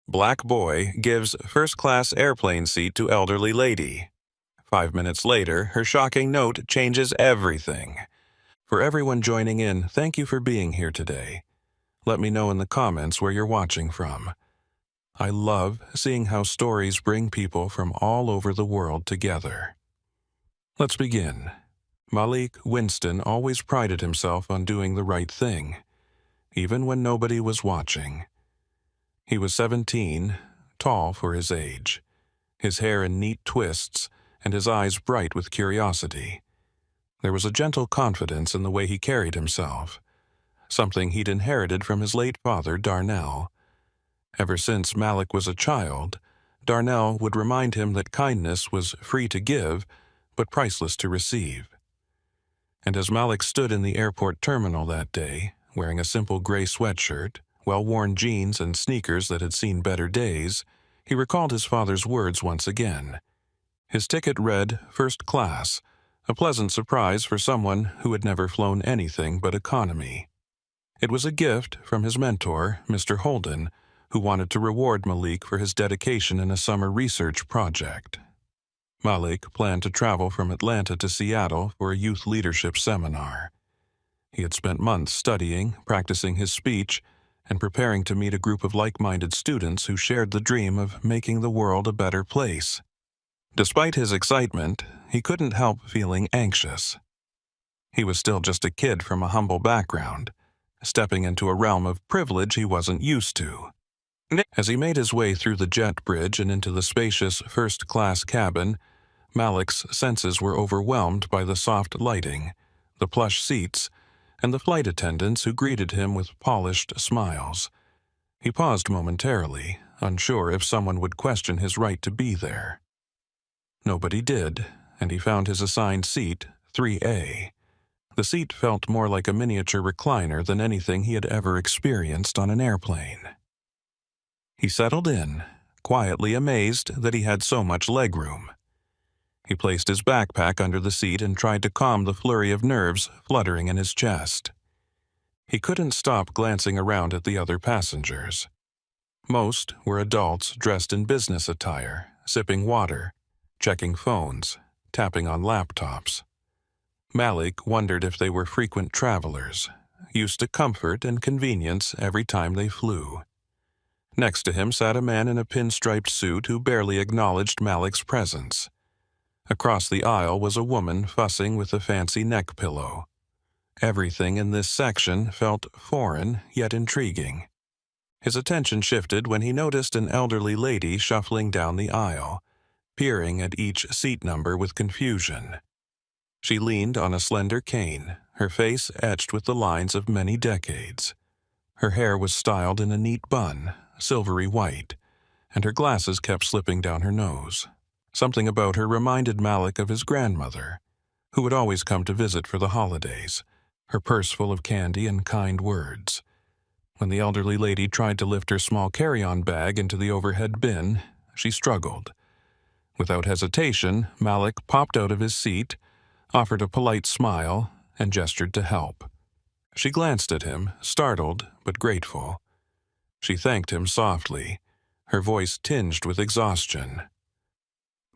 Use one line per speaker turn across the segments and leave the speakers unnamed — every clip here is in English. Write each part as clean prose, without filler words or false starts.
Black boy gives first-class airplane seat to elderly lady. 5 minutes later, her shocking note changes everything. For everyone joining in, thank you for being here today. Let me know in the comments where you're watching from. I love seeing how stories bring people from all over the world together. Let's begin. Malik Winston always prided himself on doing the right thing, even when nobody was watching. He was 17, tall for his age, his hair in neat twists, and his eyes bright with curiosity. There was a gentle confidence in the way he carried himself, something he'd inherited from his late father, Darnell. Ever since Malik was a child, Darnell would remind him that kindness was free to give, but priceless to receive. And as Malik stood in the airport terminal that day, wearing a simple gray sweatshirt, well-worn jeans, and sneakers that had seen better days, he recalled his father's words once again. His ticket read first class, a pleasant surprise for someone who had never flown anything but economy. It was a gift from his mentor, Mr. Holden, who wanted to reward Malik for his dedication in a summer research project. Malik planned to travel from Atlanta to Seattle for a youth leadership seminar. He had spent months studying, practicing his speech, and preparing to meet a group of like-minded students who shared the dream of making the world a better place. Despite his excitement, he couldn't help feeling anxious. He was still just a kid from a humble background, stepping into a realm of privilege he wasn't used to. As he made his way through the jet bridge and into the spacious first-class cabin, Malik's senses were overwhelmed by the soft lighting, the plush seats, and the flight attendants who greeted him with polished smiles. He paused momentarily, unsure if someone would question his right to be there. Nobody did, and he found his assigned seat, 3A. The seat felt more like a miniature recliner than anything he had ever experienced on an airplane. He settled in, quietly amazed that he had so much legroom. He placed his backpack under the seat and tried to calm the flurry of nerves fluttering in his chest. He couldn't stop glancing around at the other passengers. Most were adults dressed in business attire, sipping water, checking phones, tapping on laptops. Malik wondered if they were frequent travelers, used to comfort and convenience every time they flew. Next to him sat a man in a pinstriped suit who barely acknowledged Malik's presence. Across the aisle was a woman fussing with a fancy neck pillow. Everything in this section felt foreign yet intriguing. His attention shifted when he noticed an elderly lady shuffling down the aisle, peering at each seat number with confusion. She leaned on a slender cane, her face etched with the lines of many decades. Her hair was styled in a neat bun, silvery white, and her glasses kept slipping down her nose. Something about her reminded Malik of his grandmother, who would always come to visit for the holidays, her purse full of candy and kind words. When the elderly lady tried to lift her small carry-on bag into the overhead bin, she struggled. Without hesitation, Malik popped out of his seat, offered a polite smile, and gestured to help. She glanced at him, startled but grateful. She thanked him softly, her voice tinged with exhaustion.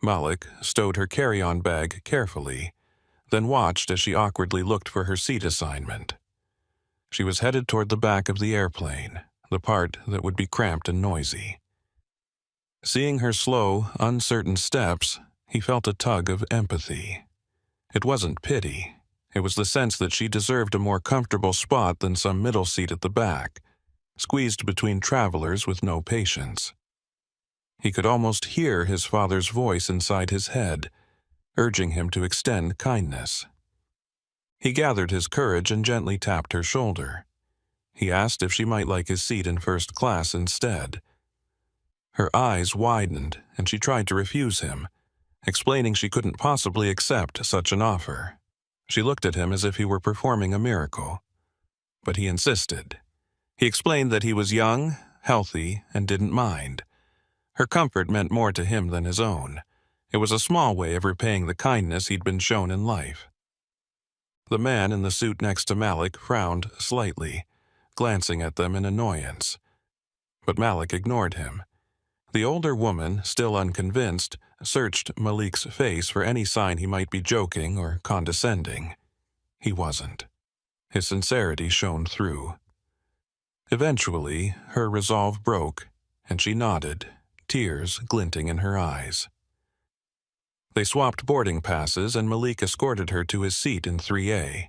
Malik stowed her carry-on bag carefully, then watched as she awkwardly looked for her seat assignment. She was headed toward the back of the airplane, the part that would be cramped and noisy. Seeing her slow, uncertain steps, he felt a tug of empathy. It wasn't pity. It was the sense that she deserved a more comfortable spot than some middle seat at the back, squeezed between travelers with no patience. He could almost hear his father's voice inside his head, urging him to extend kindness. He gathered his courage and gently tapped her shoulder. He asked if she might like his seat in first class instead. Her eyes widened, and she tried to refuse him, explaining she couldn't possibly accept such an offer. She looked at him as if he were performing a miracle. But he insisted. He explained that he was young, healthy, and didn't mind. Her comfort meant more to him than his own. It was a small way of repaying the kindness he'd been shown in life. The man in the suit next to Malik frowned slightly, glancing at them in annoyance. But Malik ignored him. The older woman, still unconvinced, searched Malik's face for any sign he might be joking or condescending. He wasn't. His sincerity shone through. Eventually, her resolve broke, and she nodded, tears glinting in her eyes. They swapped boarding passes, and Malik escorted her to his seat in 3A.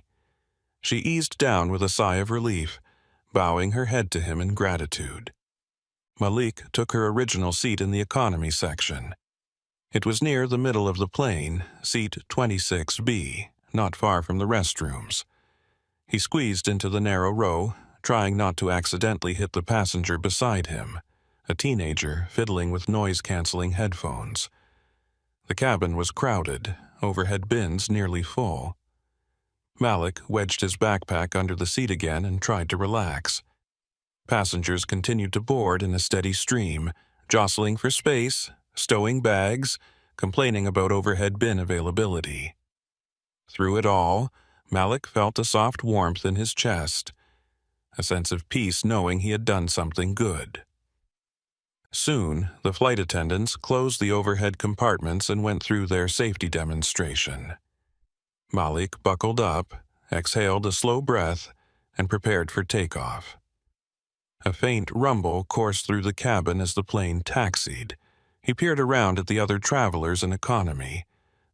She eased down with a sigh of relief, bowing her head to him in gratitude. Malik took her original seat in the economy section. It was near the middle of the plane, seat 26B, not far from the restrooms. He squeezed into the narrow row, trying not to accidentally hit the passenger beside him, a teenager fiddling with noise-canceling headphones. The cabin was crowded, overhead bins nearly full. Malik wedged his backpack under the seat again and tried to relax. Passengers continued to board in a steady stream, jostling for space, stowing bags, complaining about overhead bin availability. Through it all, Malik felt a soft warmth in his chest, a sense of peace knowing he had done something good. Soon, the flight attendants closed the overhead compartments and went through their safety demonstration. Malik buckled up, exhaled a slow breath, and prepared for takeoff. A faint rumble coursed through the cabin as the plane taxied. He peered around at the other travelers in economy,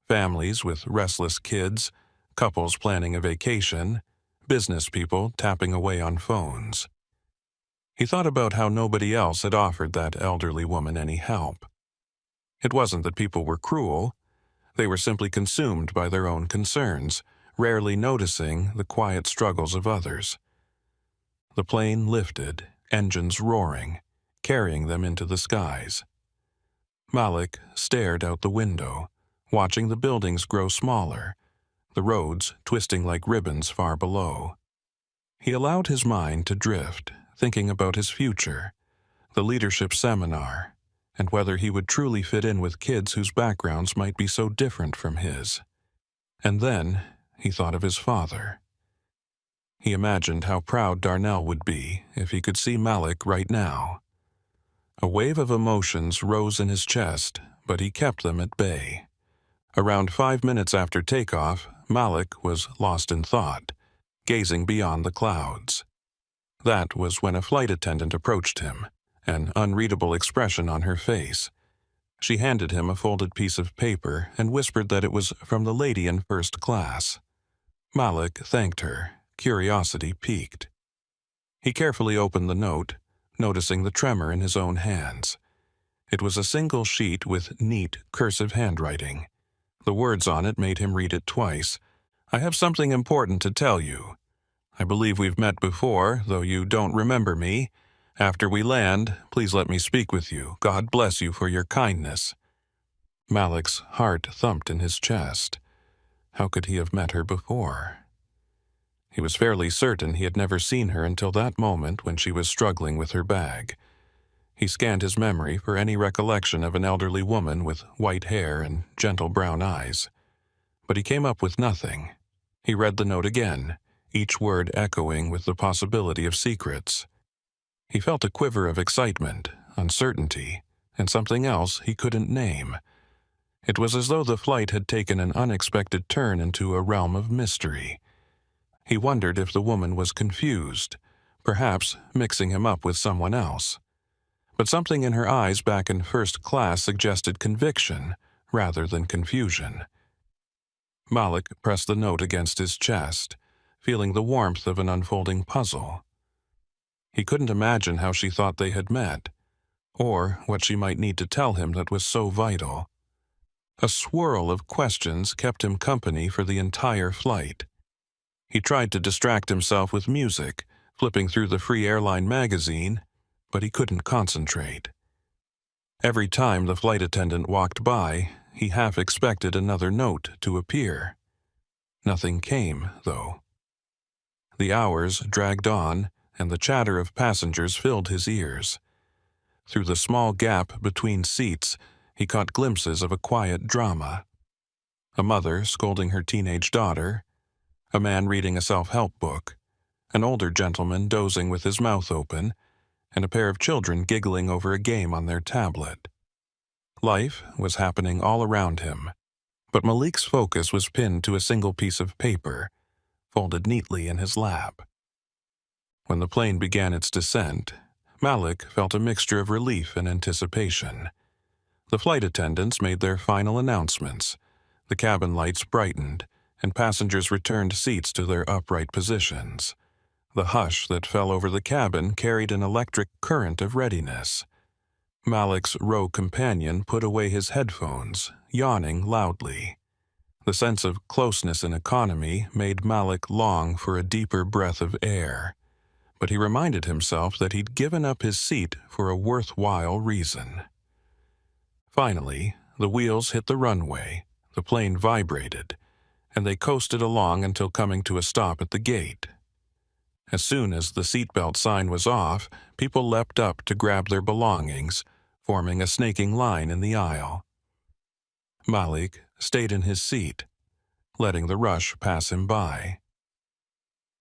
families with restless kids, couples planning a vacation, business people tapping away on phones. He thought about how nobody else had offered that elderly woman any help. It wasn't that people were cruel. They were simply consumed by their own concerns, rarely noticing the quiet struggles of others. The plane lifted, engines roaring, carrying them into the skies. Malik stared out the window, watching the buildings grow smaller, the roads twisting like ribbons far below. He allowed his mind to drift, thinking about his future, the leadership seminar, and whether he would truly fit in with kids whose backgrounds might be so different from his. And then he thought of his father. He imagined how proud Darnell would be if he could see Malik right now. A wave of emotions rose in his chest, but he kept them at bay. Around 5 minutes after takeoff, Malik was lost in thought, gazing beyond the clouds. That was when a flight attendant approached him, an unreadable expression on her face. She handed him a folded piece of paper and whispered that it was from the lady in first class. Malik thanked her, curiosity piqued. He carefully opened the note, noticing the tremor in his own hands. It was a single sheet with neat, cursive handwriting. The words on it made him read it twice. "I have something important to tell you. I believe we've met before, though you don't remember me. After we land, please let me speak with you. God bless you for your kindness." Malik's heart thumped in his chest. How could he have met her before? He was fairly certain he had never seen her until that moment when she was struggling with her bag. He scanned his memory for any recollection of an elderly woman with white hair and gentle brown eyes. But he came up with nothing. He read the note again, each word echoing with the possibility of secrets. He felt a quiver of excitement, uncertainty, and something else he couldn't name. It was as though the flight had taken an unexpected turn into a realm of mystery. He wondered if the woman was confused, perhaps mixing him up with someone else. But something in her eyes back in first class suggested conviction rather than confusion. Malik pressed the note against his chest, feeling the warmth of an unfolding puzzle. He couldn't imagine how she thought they had met, or what she might need to tell him that was so vital. A swirl of questions kept him company for the entire flight. He tried to distract himself with music, flipping through the free airline magazine, but he couldn't concentrate. Every time the flight attendant walked by, he half expected another note to appear. Nothing came, though. The hours dragged on, and the chatter of passengers filled his ears. Through the small gap between seats, he caught glimpses of a quiet drama. A mother scolding her teenage daughter, a man reading a self-help book, an older gentleman dozing with his mouth open, and a pair of children giggling over a game on their tablet. Life was happening all around him, but Malik's focus was pinned to a single piece of paper, folded neatly in his lap. When the plane began its descent, Malik felt a mixture of relief and anticipation. The flight attendants made their final announcements, the cabin lights brightened, and passengers returned seats to their upright positions. The hush that fell over the cabin carried an electric current of readiness. Malik's row companion put away his headphones, yawning loudly. The sense of closeness and economy made Malik long for a deeper breath of air, but he reminded himself that he'd given up his seat for a worthwhile reason. Finally, the wheels hit the runway, the plane vibrated, and they coasted along until coming to a stop at the gate. As soon as the seatbelt sign was off, people leapt up to grab their belongings, forming a snaking line in the aisle. Malik stayed in his seat, letting the rush pass him by.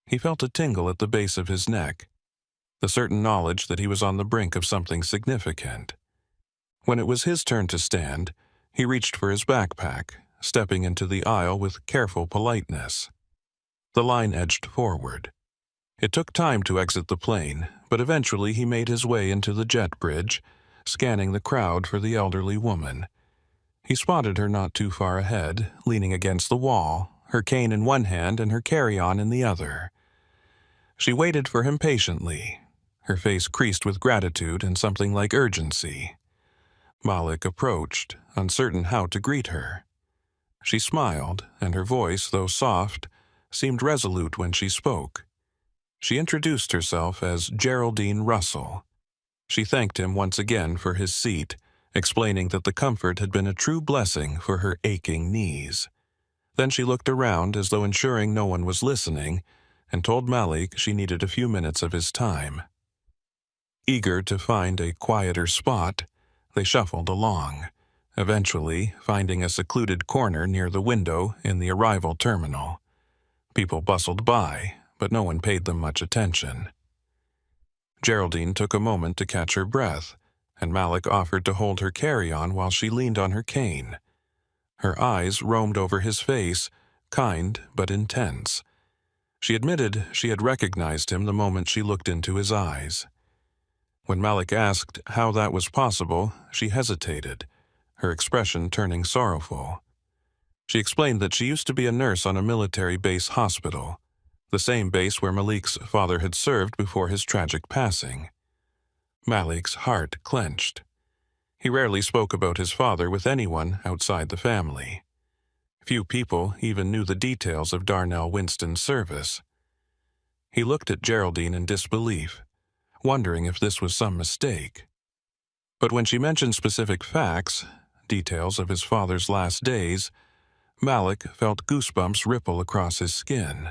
He felt a tingle at the base of his neck, the certain knowledge that he was on the brink of something significant. When it was his turn to stand, he reached for his backpack, stepping into the aisle with careful politeness. The line edged forward. It took time to exit the plane, but eventually he made his way into the jet bridge, scanning the crowd for the elderly woman. He spotted her not too far ahead, leaning against the wall, her cane in one hand and her carry-on in the other. She waited for him patiently, her face creased with gratitude and something like urgency. Malik approached, uncertain how to greet her. She smiled, and her voice, though soft, seemed resolute when she spoke. She introduced herself as Geraldine Russell. She thanked him once again for his seat, explaining that the comfort had been a true blessing for her aching knees. Then she looked around as though ensuring no one was listening, and told Malik she needed a few minutes of his time. Eager to find a quieter spot, they shuffled along, eventually finding a secluded corner near the window in the arrival terminal. People bustled by, but no one paid them much attention. Geraldine took a moment to catch her breath, and Malik offered to hold her carry-on while she leaned on her cane. Her eyes roamed over his face, kind but intense. She admitted she had recognized him the moment she looked into his eyes. When Malik asked how that was possible, she hesitated, her expression turning sorrowful. She explained that she used to be a nurse on a military base hospital, the same base where Malik's father had served before his tragic passing. Malik's heart clenched. He rarely spoke about his father with anyone outside the family. Few people even knew the details of Darnell Winston's service. He looked at Geraldine in disbelief, wondering if this was some mistake. But when she mentioned specific facts, details of his father's last days, Malik felt goosebumps ripple across his skin.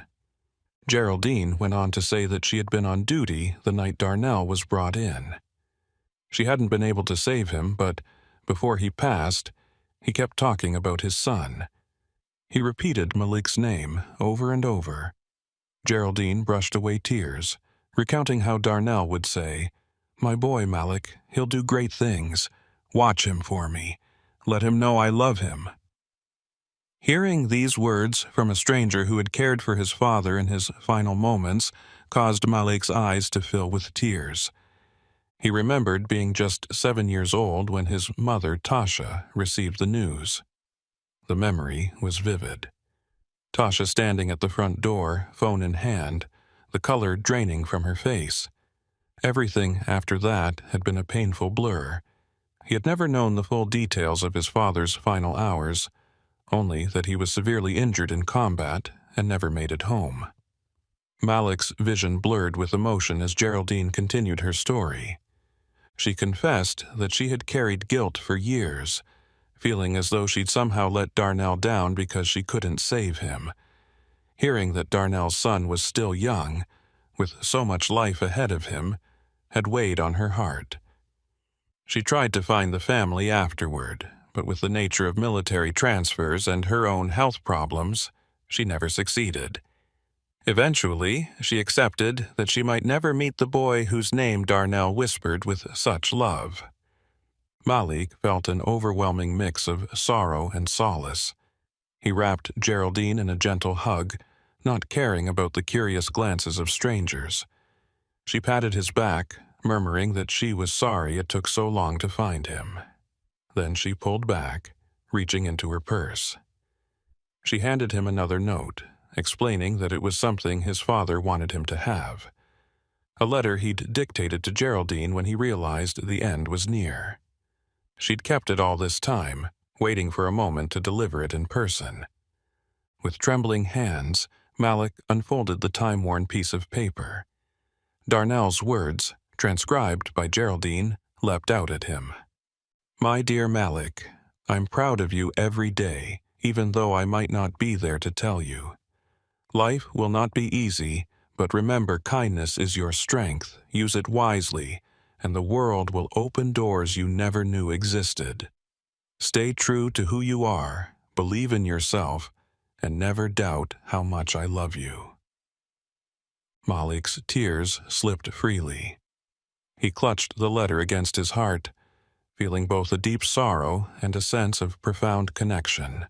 Geraldine went on to say that she had been on duty the night Darnell was brought in. She hadn't been able to save him, but before he passed, he kept talking about his son. He repeated Malik's name over and over. Geraldine brushed away tears, recounting how Darnell would say, "My boy, Malik, he'll do great things. Watch him for me. Let him know I love him." Hearing these words from a stranger who had cared for his father in his final moments caused Malik's eyes to fill with tears. He remembered being just 7 years old when his mother, Tasha, received the news. The memory was vivid. Tasha standing at the front door, phone in hand, the color draining from her face. Everything after that had been a painful blur. He had never known the full details of his father's final hours, only that he was severely injured in combat and never made it home. Malik's vision blurred with emotion as Geraldine continued her story. She confessed that she had carried guilt for years, feeling as though she'd somehow let Darnell down because she couldn't save him. Hearing that Darnell's son was still young, with so much life ahead of him, had weighed on her heart. She tried to find the family afterward, but with the nature of military transfers and her own health problems, she never succeeded. Eventually, she accepted that she might never meet the boy whose name Darnell whispered with such love. Malik felt an overwhelming mix of sorrow and solace. He wrapped Geraldine in a gentle hug, not caring about the curious glances of strangers. She patted his back, murmuring that she was sorry it took so long to find him. Then she pulled back, reaching into her purse. She handed him another note, explaining that it was something his father wanted him to have. A letter he'd dictated to Geraldine when he realized the end was near. She'd kept it all this time, waiting for a moment to deliver it in person. With trembling hands, Malik unfolded the time-worn piece of paper. Darnell's words, transcribed by Geraldine, leapt out at him. "My dear Malik, I'm proud of you every day, even though I might not be there to tell you. Life will not be easy, but remember kindness is your strength. Use it wisely, and the world will open doors you never knew existed. Stay true to who you are, believe in yourself, and never doubt how much I love you." Malik's tears slipped freely. He clutched the letter against his heart, feeling both a deep sorrow and a sense of profound connection.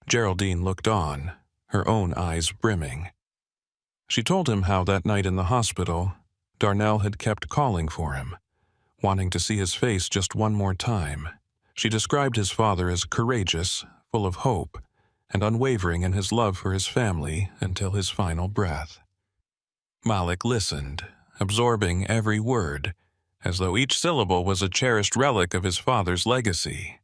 Geraldine looked on, her own eyes brimming. She told him how that night in the hospital, Darnell had kept calling for him, wanting to see his face just one more time. She described his father as courageous, full of hope, and unwavering in his love for his family until his final breath. Malik listened, absorbing every word, as though each syllable was a cherished relic of his father's legacy.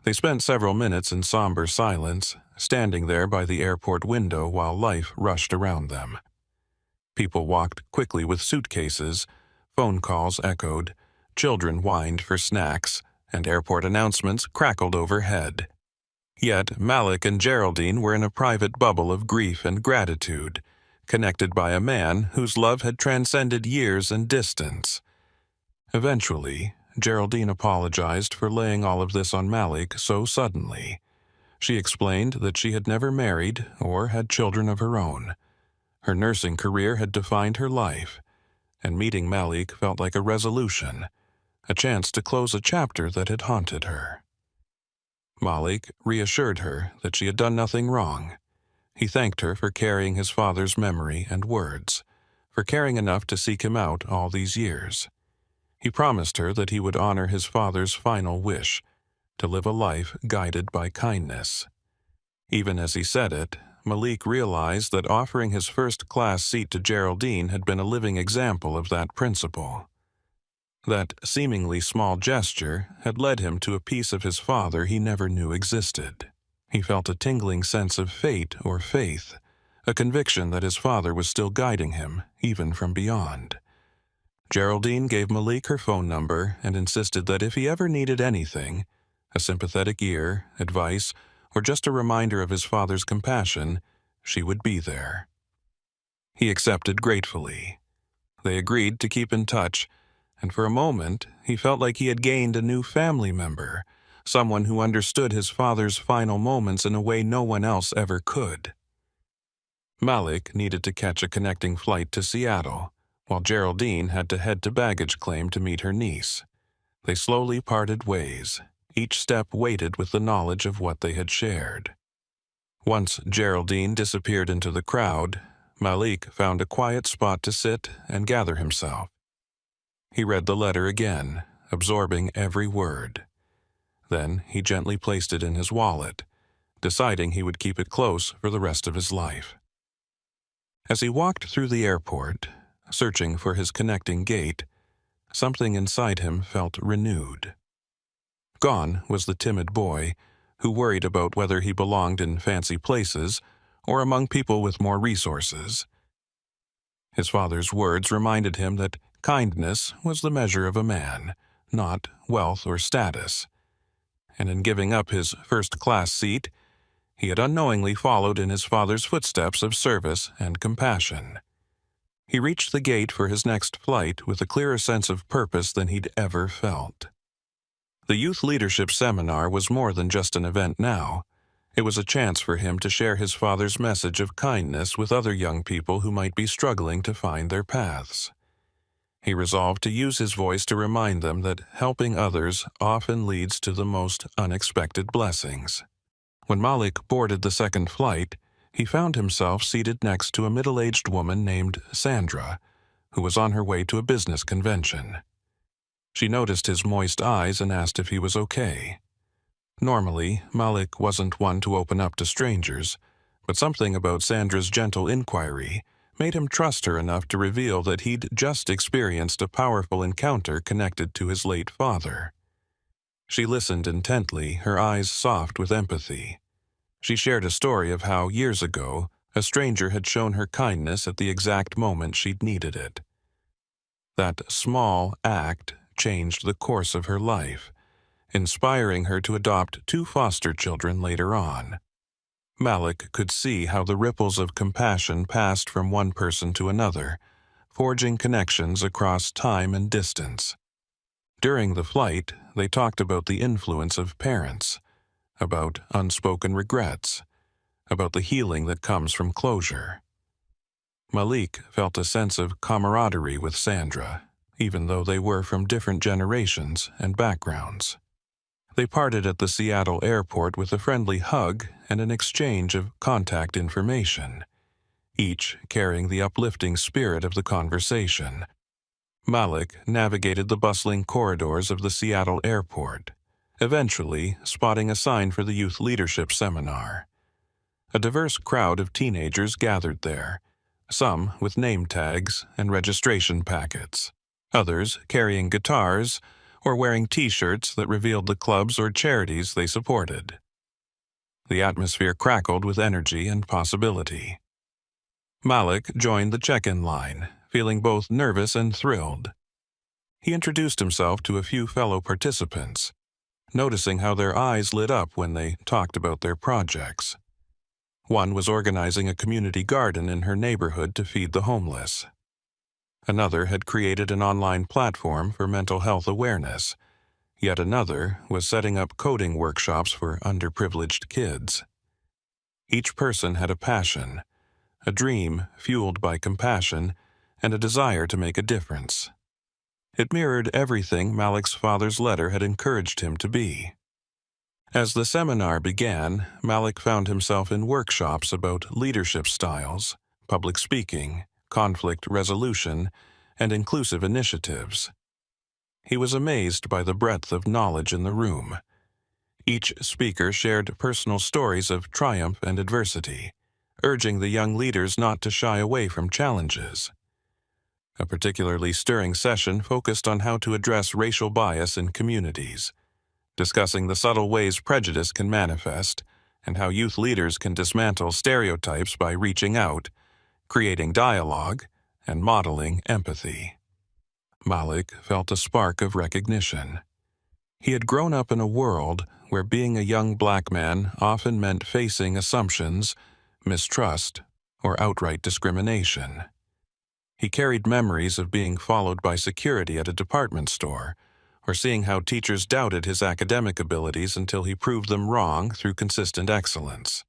They spent several minutes in somber silence, standing there by the airport window while life rushed around them. People walked quickly with suitcases, phone calls echoed, children whined for snacks, and airport announcements crackled overhead. Yet Malik and Geraldine were in a private bubble of grief and gratitude, connected by a man whose love had transcended years and distance. Eventually, Geraldine apologized for laying all of this on Malik so suddenly. She explained that she had never married or had children of her own. Her nursing career had defined her life, and meeting Malik felt like a resolution, a chance to close a chapter that had haunted her. Malik reassured her that she had done nothing wrong. He thanked her for carrying his father's memory and words, for caring enough to seek him out all these years. He promised her that he would honor his father's final wish, to live a life guided by kindness. Even as he said it, Malik realized that offering his first-class seat to Geraldine had been a living example of that principle. That seemingly small gesture had led him to a piece of his father he never knew existed. He felt a tingling sense of fate or faith, a conviction that his father was still guiding him, even from beyond. Geraldine gave Malik her phone number and insisted that if he ever needed anything, a sympathetic ear, advice, or just a reminder of his father's compassion, she would be there. He accepted gratefully. They agreed to keep in touch, and for a moment he felt like he had gained a new family member, someone who understood his father's final moments in a way no one else ever could. Malik needed to catch a connecting flight to Seattle, while Geraldine had to head to baggage claim to meet her niece. They slowly parted ways, each step weighted with the knowledge of what they had shared. Once Geraldine disappeared into the crowd, Malik found a quiet spot to sit and gather himself. He read the letter again, absorbing every word. Then he gently placed it in his wallet, deciding he would keep it close for the rest of his life. As he walked through the airport, searching for his connecting gate, something inside him felt renewed. Gone was the timid boy who worried about whether he belonged in fancy places or among people with more resources. His father's words reminded him that kindness was the measure of a man, not wealth or status. And in giving up his first-class seat, he had unknowingly followed in his father's footsteps of service and compassion. He reached the gate for his next flight with a clearer sense of purpose than he'd ever felt. The Youth Leadership Seminar was more than just an event now. It was a chance for him to share his father's message of kindness with other young people who might be struggling to find their paths. He resolved to use his voice to remind them that helping others often leads to the most unexpected blessings. When Malik boarded the second flight, he found himself seated next to a middle-aged woman named Sandra, who was on her way to a business convention. She noticed his moist eyes and asked if he was okay. Normally, Malik wasn't one to open up to strangers, but something about Sandra's gentle inquiry made him trust her enough to reveal that he'd just experienced a powerful encounter connected to his late father. She listened intently, her eyes soft with empathy. She shared a story of how, years ago, a stranger had shown her kindness at the exact moment she'd needed it. That small act changed the course of her life, inspiring her to adopt 2 foster children later on. Malik could see how the ripples of compassion passed from one person to another, forging connections across time and distance. During the flight, they talked about the influence of parents, about unspoken regrets, about the healing that comes from closure. Malik felt a sense of camaraderie with Sandra, even though they were from different generations and backgrounds. They parted at the Seattle airport with a friendly hug and an exchange of contact information, each carrying the uplifting spirit of the conversation. Malik navigated the bustling corridors of the Seattle airport, eventually spotting a sign for the youth leadership seminar. A diverse crowd of teenagers gathered there, some with name tags and registration packets, others carrying guitars or wearing T-shirts that revealed the clubs or charities they supported. The atmosphere crackled with energy and possibility. Malik joined the check-in line, feeling both nervous and thrilled. He introduced himself to a few fellow participants, noticing how their eyes lit up when they talked about their projects. One was organizing a community garden in her neighborhood to feed the homeless. Another had created an online platform for mental health awareness. Yet another was setting up coding workshops for underprivileged kids. Each person had a passion, a dream fueled by compassion, and a desire to make a difference. It mirrored everything Malik's father's letter had encouraged him to be. As the seminar began, Malik found himself in workshops about leadership styles, public speaking, conflict resolution, and inclusive initiatives. He was amazed by the breadth of knowledge in the room. Each speaker shared personal stories of triumph and adversity, urging the young leaders not to shy away from challenges. A particularly stirring session focused on how to address racial bias in communities, discussing the subtle ways prejudice can manifest and how youth leaders can dismantle stereotypes by reaching out, creating dialogue, and modeling empathy. Malik felt a spark of recognition. He had grown up in a world where being a young black man often meant facing assumptions, mistrust, or outright discrimination. He carried memories of being followed by security at a department store, or seeing how teachers doubted his academic abilities until he proved them wrong through consistent excellence.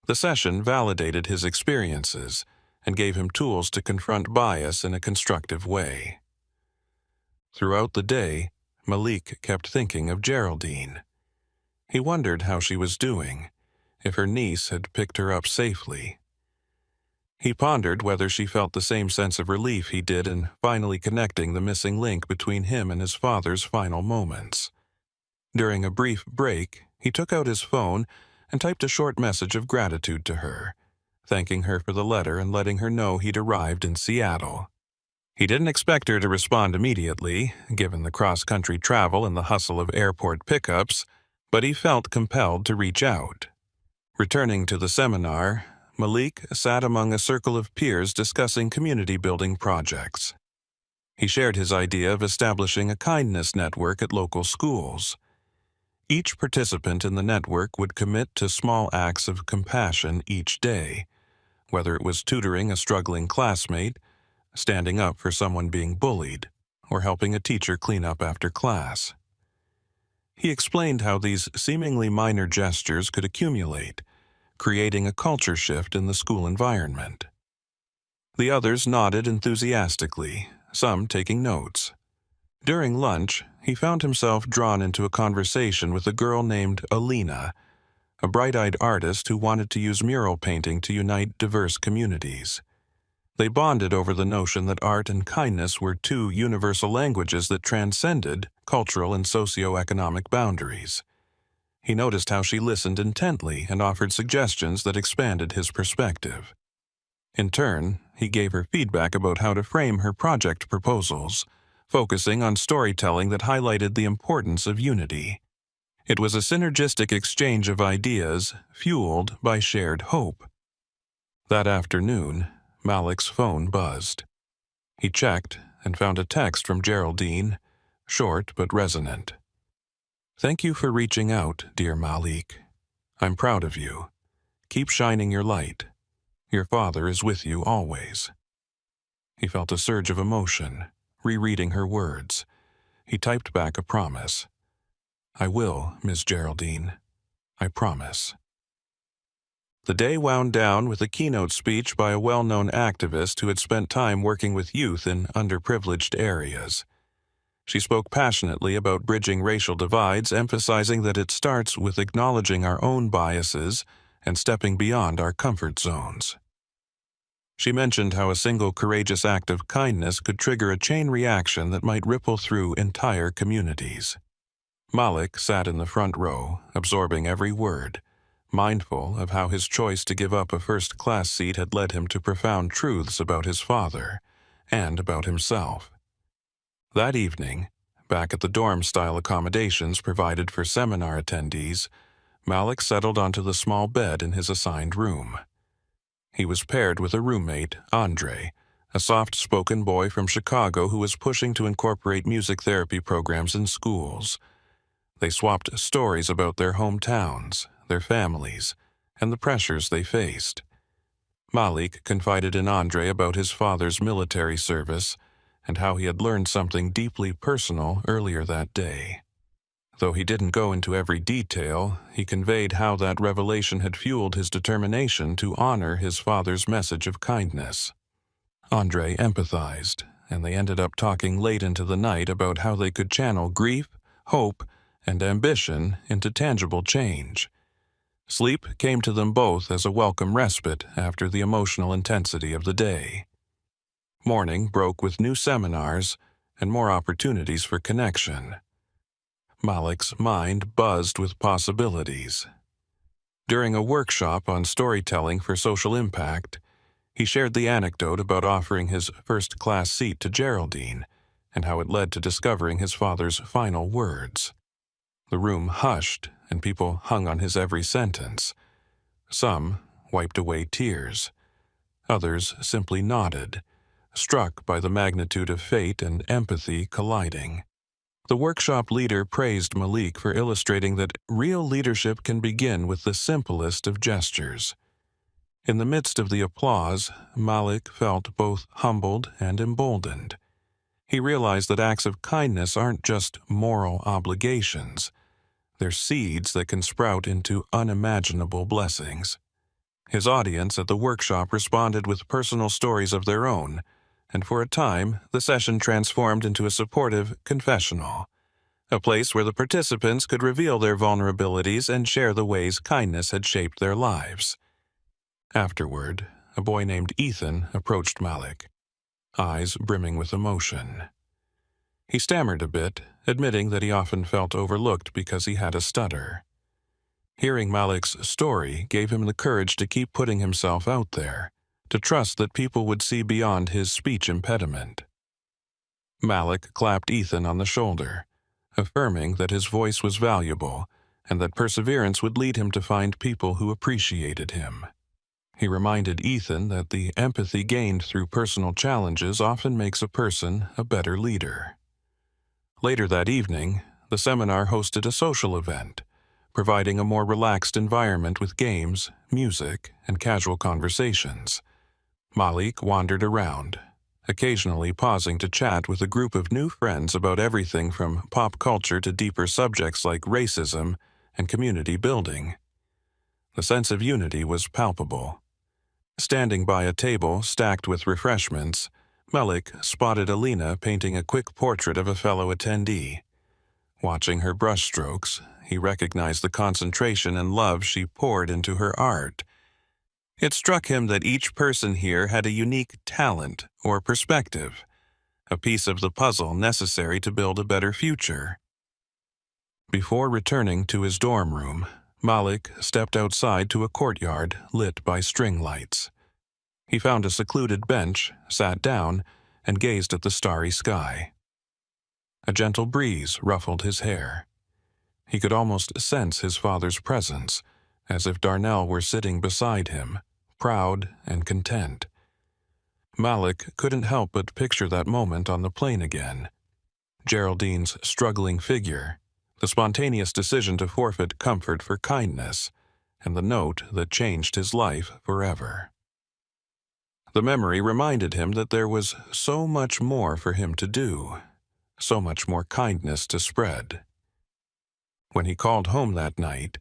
The session validated his experiences and gave him tools to confront bias in a constructive way. Throughout the day, Malik kept thinking of Geraldine. He wondered how she was doing, if her niece had picked her up safely. He pondered whether she felt the same sense of relief he did in finally connecting the missing link between him and his father's final moments. During a brief break, he took out his phone and typed a short message of gratitude to her, thanking her for the letter and letting her know he'd arrived in Seattle. He didn't expect her to respond immediately, given the cross-country travel and the hustle of airport pickups, but he felt compelled to reach out. Returning to the seminar, Malik sat among a circle of peers discussing community-building projects. He shared his idea of establishing a kindness network at local schools. Each participant in the network would commit to small acts of compassion each day, whether it was tutoring a struggling classmate, standing up for someone being bullied, or helping a teacher clean up after class. He explained how these seemingly minor gestures could accumulate, creating a culture shift in the school environment. The others nodded enthusiastically, some taking notes. During lunch, he found himself drawn into a conversation with a girl named Alina, a bright-eyed artist who wanted to use mural painting to unite diverse communities. They bonded over the notion that art and kindness were two universal languages that transcended cultural and socio-economic boundaries. He noticed how she listened intently and offered suggestions that expanded his perspective. In turn, he gave her feedback about how to frame her project proposals, focusing on storytelling that highlighted the importance of unity. It was a synergistic exchange of ideas, fueled by shared hope. That afternoon, Malik's phone buzzed. He checked and found a text from Geraldine, short but resonant. "Thank you for reaching out, dear Malik. I'm proud of you. Keep shining your light. Your father is with you always." He felt a surge of emotion, rereading her words. He typed back a promise. "I will, Miss Geraldine. I promise." The day wound down with a keynote speech by a well-known activist who had spent time working with youth in underprivileged areas. She spoke passionately about bridging racial divides, emphasizing that it starts with acknowledging our own biases and stepping beyond our comfort zones. She mentioned how a single courageous act of kindness could trigger a chain reaction that might ripple through entire communities. Malik sat in the front row, absorbing every word, mindful of how his choice to give up a first-class seat had led him to profound truths about his father and about himself. That evening, back at the dorm-style accommodations provided for seminar attendees, Malik settled onto the small bed in his assigned room. He was paired with a roommate, Andre, a soft-spoken boy from Chicago who was pushing to incorporate music therapy programs in schools. They swapped stories about their hometowns, their families, and the pressures they faced. Malik confided in Andre about his father's military service and how he had learned something deeply personal earlier that day. Though he didn't go into every detail, he conveyed how that revelation had fueled his determination to honor his father's message of kindness. Andre empathized, and they ended up talking late into the night about how they could channel grief, hope, and ambition into tangible change. Sleep came to them both as a welcome respite after the emotional intensity of the day. Morning broke with new seminars and more opportunities for connection. Malik's mind buzzed with possibilities. During a workshop on storytelling for social impact, he shared the anecdote about offering his first-class seat to Geraldine and how it led to discovering his father's final words. The room hushed, and people hung on his every sentence. Some wiped away tears. Others simply nodded, struck by the magnitude of fate and empathy colliding. The workshop leader praised Malik for illustrating that real leadership can begin with the simplest of gestures. In the midst of the applause, Malik felt both humbled and emboldened. He realized that acts of kindness aren't just moral obligations. They're seeds that can sprout into unimaginable blessings. His audience at the workshop responded with personal stories of their own, and for a time, the session transformed into a supportive confessional, a place where the participants could reveal their vulnerabilities and share the ways kindness had shaped their lives. Afterward, a boy named Ethan approached Malik, eyes brimming with emotion. He stammered a bit, admitting that he often felt overlooked because he had a stutter. Hearing Malik's story gave him the courage to keep putting himself out there, to trust that people would see beyond his speech impediment. Malik clapped Ethan on the shoulder, affirming that his voice was valuable and that perseverance would lead him to find people who appreciated him. He reminded Ethan that the empathy gained through personal challenges often makes a person a better leader. Later that evening, the seminar hosted a social event, providing a more relaxed environment with games, music, and casual conversations. Malik wandered around, occasionally pausing to chat with a group of new friends about everything from pop culture to deeper subjects like racism and community building. The sense of unity was palpable. Standing by a table stacked with refreshments, Malik spotted Alina painting a quick portrait of a fellow attendee. Watching her brushstrokes, he recognized the concentration and love she poured into her art. It struck him that each person here had a unique talent or perspective, a piece of the puzzle necessary to build a better future. Before returning to his dorm room, Malik stepped outside to a courtyard lit by string lights. He found a secluded bench, sat down, and gazed at the starry sky. A gentle breeze ruffled his hair. He could almost sense his father's presence, as if Darnell were sitting beside him, proud and content. Malik couldn't help but picture that moment on the plane again. Geraldine's struggling figure, the spontaneous decision to forfeit comfort for kindness, and the note that changed his life forever. The memory reminded him that there was so much more for him to do, so much more kindness to spread. When he called home that night,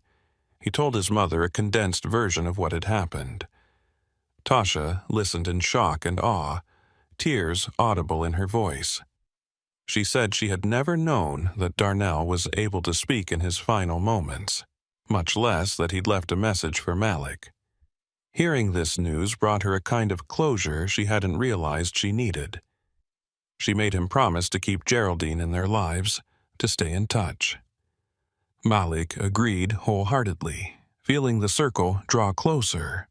he told his mother a condensed version of what had happened. Tasha listened in shock and awe, tears audible in her voice. She said she had never known that Darnell was able to speak in his final moments, much less that he'd left a message for Malik. Hearing this news brought her a kind of closure she hadn't realized she needed. She made him promise to keep Geraldine in their lives, to stay in touch. Malik agreed wholeheartedly, feeling the circle draw closer.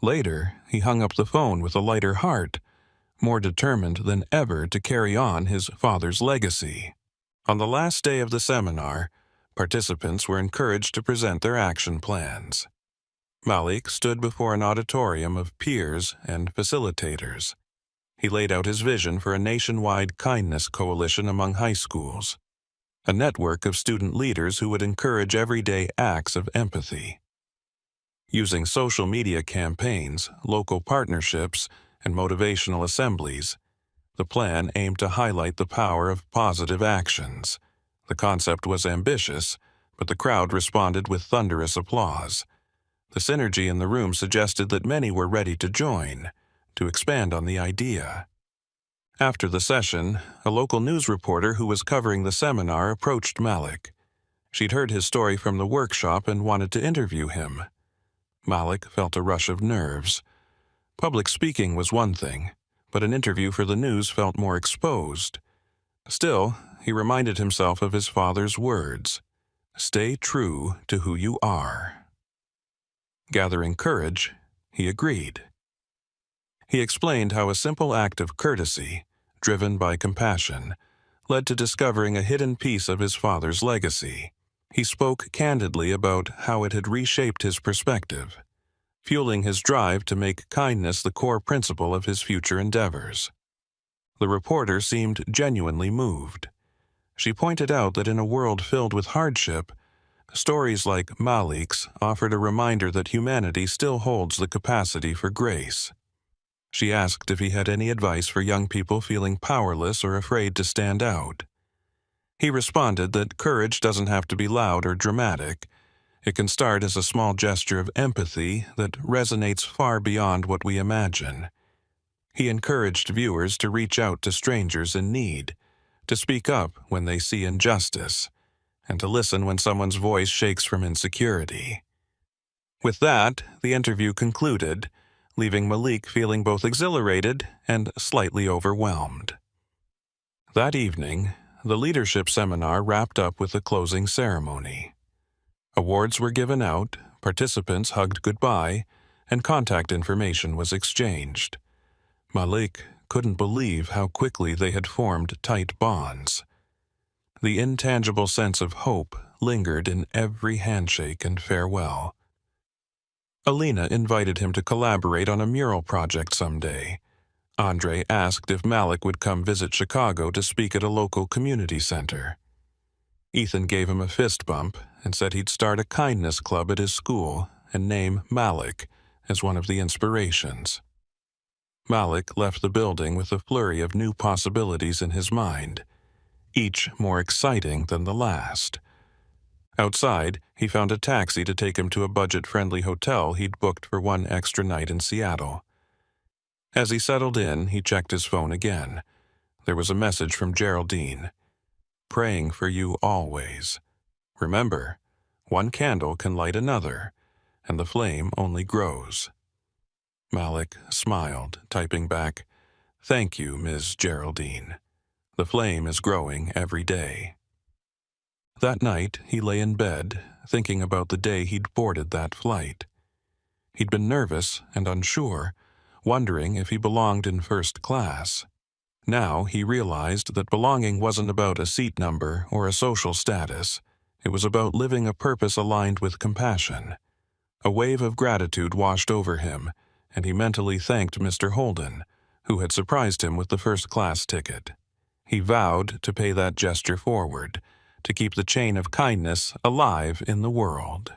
Later, he hung up the phone with a lighter heart, more determined than ever to carry on his father's legacy. On the last day of the seminar, participants were encouraged to present their action plans. Malik stood before an auditorium of peers and facilitators. He laid out his vision for a nationwide kindness coalition among high schools, a network of student leaders who would encourage everyday acts of empathy. Using social media campaigns, local partnerships, and motivational assemblies, the plan aimed to highlight the power of positive actions. The concept was ambitious, but the crowd responded with thunderous applause. The synergy in the room suggested that many were ready to join, to expand on the idea. After the session, a local news reporter who was covering the seminar approached Malik. She'd heard his story from the workshop and wanted to interview him. Malik felt a rush of nerves. Public speaking was one thing, but an interview for the news felt more exposed. Still, he reminded himself of his father's words, "Stay true to who you are." Gathering courage, he agreed. He explained how a simple act of courtesy, driven by compassion, led to discovering a hidden piece of his father's legacy. He spoke candidly about how it had reshaped his perspective, fueling his drive to make kindness the core principle of his future endeavors. The reporter seemed genuinely moved. She pointed out that in a world filled with hardship, stories like Malik's offered a reminder that humanity still holds the capacity for grace. She asked if he had any advice for young people feeling powerless or afraid to stand out. He responded that courage doesn't have to be loud or dramatic. It can start as a small gesture of empathy that resonates far beyond what we imagine. He encouraged viewers to reach out to strangers in need, to speak up when they see injustice, and to listen when someone's voice shakes from insecurity. With that, the interview concluded, leaving Malik feeling both exhilarated and slightly overwhelmed. That evening, the leadership seminar wrapped up with a closing ceremony. Awards were given out, participants hugged goodbye, and contact information was exchanged. Malik couldn't believe how quickly they had formed tight bonds. The intangible sense of hope lingered in every handshake and farewell. Alina invited him to collaborate on a mural project someday. Andre asked if Malik would come visit Chicago to speak at a local community center. Ethan gave him a fist bump and said he'd start a kindness club at his school and name Malik as one of the inspirations. Malik left the building with a flurry of new possibilities in his mind, each more exciting than the last. Outside, he found a taxi to take him to a budget-friendly hotel he'd booked for one extra night in Seattle. As he settled in, he checked his phone again. There was a message from Geraldine. "Praying for you always. Remember, one candle can light another, and the flame only grows." Malik smiled, typing back, "Thank you, Ms. Geraldine. The flame is growing every day." That night, he lay in bed, thinking about the day he'd boarded that flight. He'd been nervous and unsure, wondering if he belonged in first class. Now he realized that belonging wasn't about a seat number or a social status. It was about living a purpose aligned with compassion. A wave of gratitude washed over him, and he mentally thanked Mr. Holden, who had surprised him with the first-class ticket. He vowed to pay that gesture forward, to keep the chain of kindness alive in the world.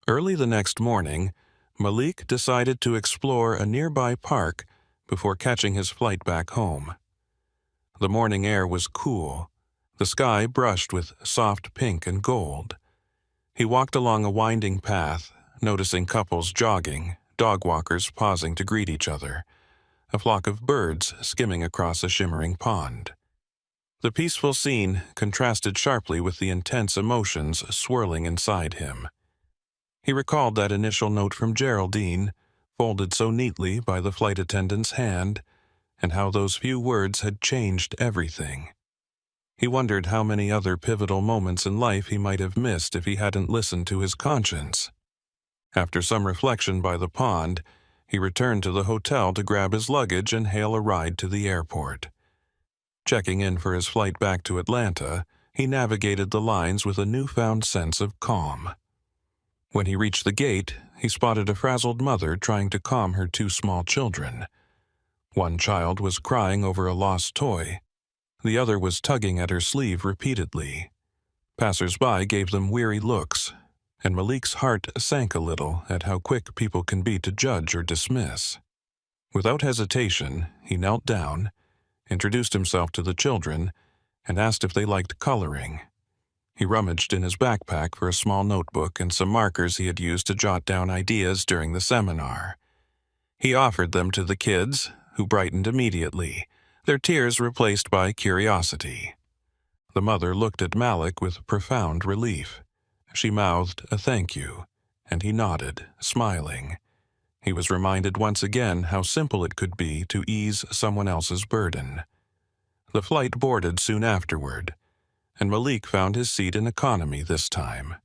Early the next morning, Malik decided to explore a nearby park before catching his flight back home. The morning air was cool, the sky brushed with soft pink and gold. He walked along a winding path, noticing couples jogging, dog walkers pausing to greet each other, a flock of birds skimming across a shimmering pond. The peaceful scene contrasted sharply with the intense emotions swirling inside him. He recalled that initial note from Geraldine, folded so neatly by the flight attendant's hand, and how those few words had changed everything. He wondered how many other pivotal moments in life he might have missed if he hadn't listened to his conscience. After some reflection by the pond, he returned to the hotel to grab his luggage and hail a ride to the airport. Checking in for his flight back to Atlanta, he navigated the lines with a newfound sense of calm. When he reached the gate, he spotted a frazzled mother trying to calm her two small children. One child was crying over a lost toy. The other was tugging at her sleeve repeatedly. Passers-by gave them weary looks, and Malik's heart sank a little at how quick people can be to judge or dismiss. Without hesitation, he knelt down, introduced himself to the children, and asked if they liked coloring. He rummaged in his backpack for a small notebook and some markers he had used to jot down ideas during the seminar. He offered them to the kids, who brightened immediately, their tears replaced by curiosity. The mother looked at Malik with profound relief. She mouthed a thank you, and he nodded, smiling. He was reminded once again how simple it could be to ease someone else's burden. The flight boarded soon afterward, and Malik found his seat in economy this time.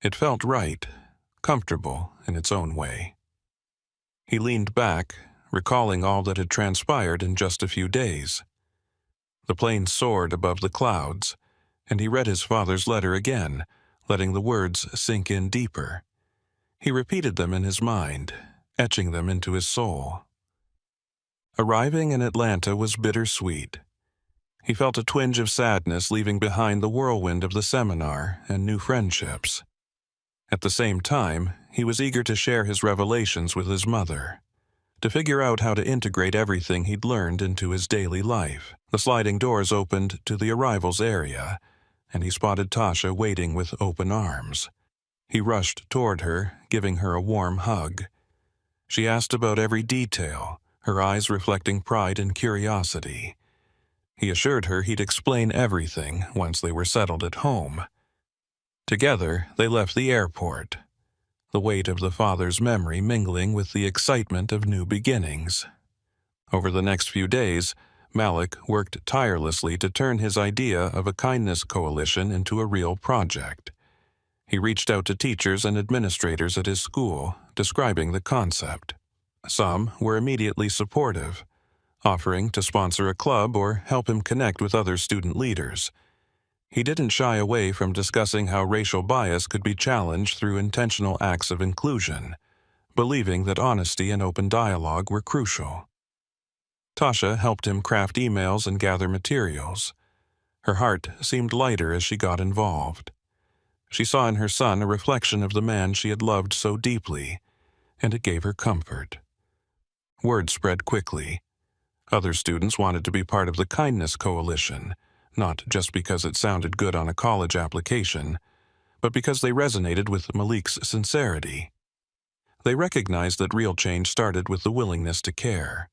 It felt right, comfortable in its own way. He leaned back, recalling all that had transpired in just a few days. The plane soared above the clouds, and he read his father's letter again, letting the words sink in deeper. He repeated them in his mind, etching them into his soul. Arriving in Atlanta was bittersweet. He felt a twinge of sadness leaving behind the whirlwind of the seminar and new friendships. At the same time, he was eager to share his revelations with his mother, to figure out how to integrate everything he'd learned into his daily life. The sliding doors opened to the arrivals area, and he spotted Tasha waiting with open arms. He rushed toward her, giving her a warm hug. She asked about every detail, her eyes reflecting pride and curiosity. He assured her he'd explain everything once they were settled at home. Together, they left the airport, the weight of the father's memory mingling with the excitement of new beginnings. Over the next few days, Malik worked tirelessly to turn his idea of a kindness coalition into a real project. He reached out to teachers and administrators at his school, describing the concept. Some were immediately supportive, offering to sponsor a club or help him connect with other student leaders. He didn't shy away from discussing how racial bias could be challenged through intentional acts of inclusion, believing that honesty and open dialogue were crucial. Tasha helped him craft emails and gather materials. Her heart seemed lighter as she got involved. She saw in her son a reflection of the man she had loved so deeply, and it gave her comfort. Word spread quickly. Other students wanted to be part of the Kindness Coalition, not just because it sounded good on a college application, but because they resonated with Malik's sincerity. They recognized that real change started with the willingness to care.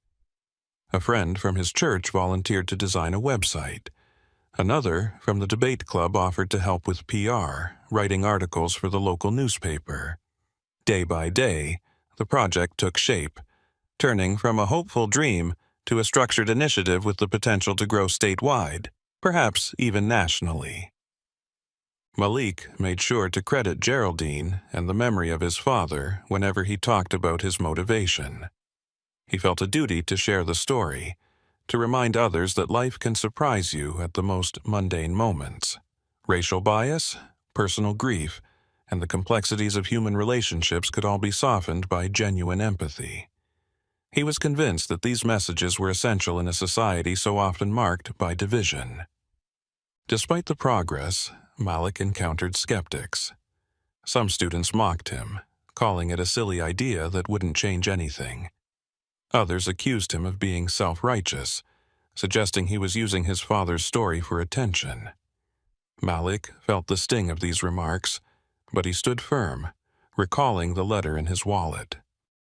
A friend from his church volunteered to design a website. Another from the debate club offered to help with PR, writing articles for the local newspaper. Day by day, the project took shape, turning from a hopeful dream to a structured initiative with the potential to grow statewide, perhaps even nationally. Malik made sure to credit Geraldine and the memory of his father whenever he talked about his motivation. He felt a duty to share the story, to remind others that life can surprise you at the most mundane moments. Racial bias, personal grief, and the complexities of human relationships could all be softened by genuine empathy. He was convinced that these messages were essential in a society so often marked by division. Despite the progress, Malik encountered skeptics. Some students mocked him, calling it a silly idea that wouldn't change anything. Others accused him of being self-righteous, suggesting he was using his father's story for attention. Malik felt the sting of these remarks, but he stood firm, recalling the letter in his wallet.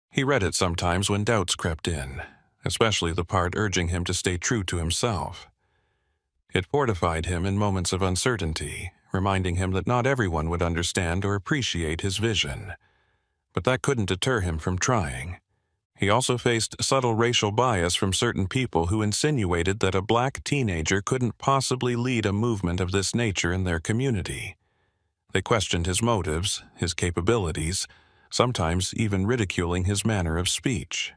He read it sometimes when doubts crept in, especially the part urging him to stay true to himself. It fortified him in moments of uncertainty, reminding him that not everyone would understand or appreciate his vision. But that couldn't deter him from trying. He also faced subtle racial bias from certain people who insinuated that a black teenager couldn't possibly lead a movement of this nature in their community. They questioned his motives, his capabilities, sometimes even ridiculing his manner of speech.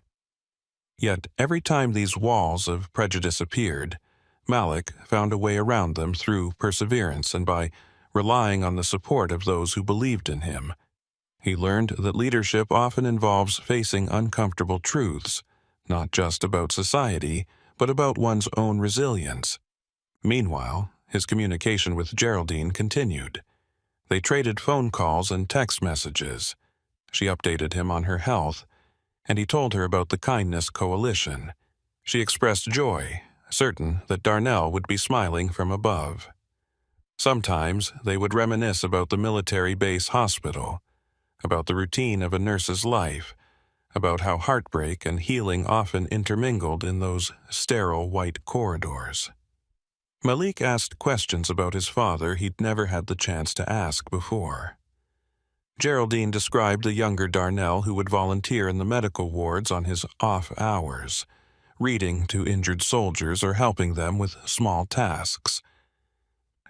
Yet every time these walls of prejudice appeared, Malik found a way around them through perseverance and by relying on the support of those who believed in him. He learned that leadership often involves facing uncomfortable truths, not just about society, but about one's own resilience. Meanwhile, his communication with Geraldine continued. They traded phone calls and text messages. She updated him on her health, and he told her about the Kindness Coalition. She expressed joy, certain that Darnell would be smiling from above. Sometimes they would reminisce about the military base hospital, about the routine of a nurse's life, about how heartbreak and healing often intermingled in those sterile white corridors. Malik asked questions about his father he'd never had the chance to ask before. Geraldine described the younger Darnell who would volunteer in the medical wards on his off hours, reading to injured soldiers or helping them with small tasks.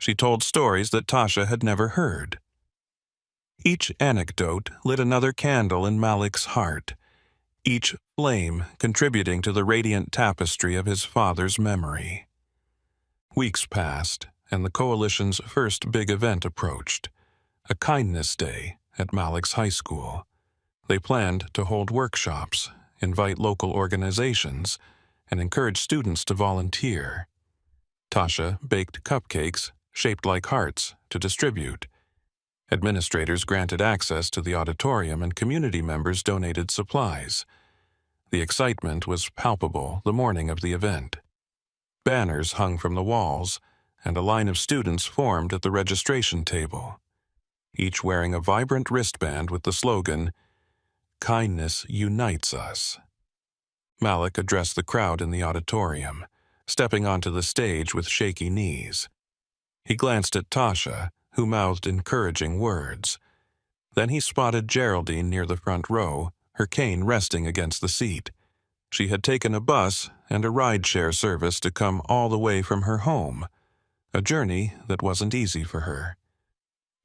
She told stories that Tasha had never heard. Each anecdote lit another candle in Malik's heart, each flame contributing to the radiant tapestry of his father's memory. Weeks passed, and the coalition's first big event approached, a Kindness Day at Malik's high school. They planned to hold workshops, invite local organizations, and encourage students to volunteer. Tasha baked cupcakes, shaped like hearts, to distribute. Administrators granted access to the auditorium and community members donated supplies. The excitement was palpable the morning of the event. Banners hung from the walls, and a line of students formed at the registration table, each wearing a vibrant wristband with the slogan, "Kindness unites us." Malik addressed the crowd in the auditorium, stepping onto the stage with shaky knees. He glanced at Tasha, who mouthed encouraging words. Then he spotted Geraldine near the front row, her cane resting against the seat. She had taken a bus and a ride-share service to come all the way from her home, a journey that wasn't easy for her.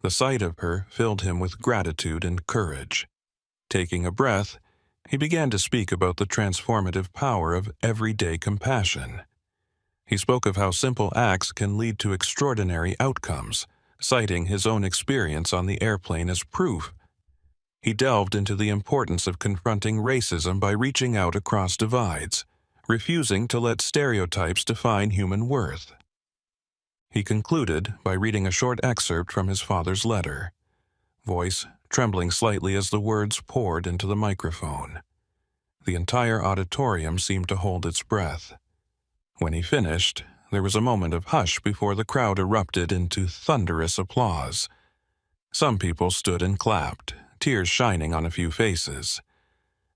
The sight of her filled him with gratitude and courage. Taking a breath, he began to speak about the transformative power of everyday compassion. He spoke of how simple acts can lead to extraordinary outcomes, citing his own experience on the airplane as proof. He delved into the importance of confronting racism by reaching out across divides, refusing to let stereotypes define human worth. He concluded by reading a short excerpt from his father's letter, voice trembling slightly as the words poured into the microphone. The entire auditorium seemed to hold its breath. When he finished, there was a moment of hush before the crowd erupted into thunderous applause. Some people stood and clapped, tears shining on a few faces.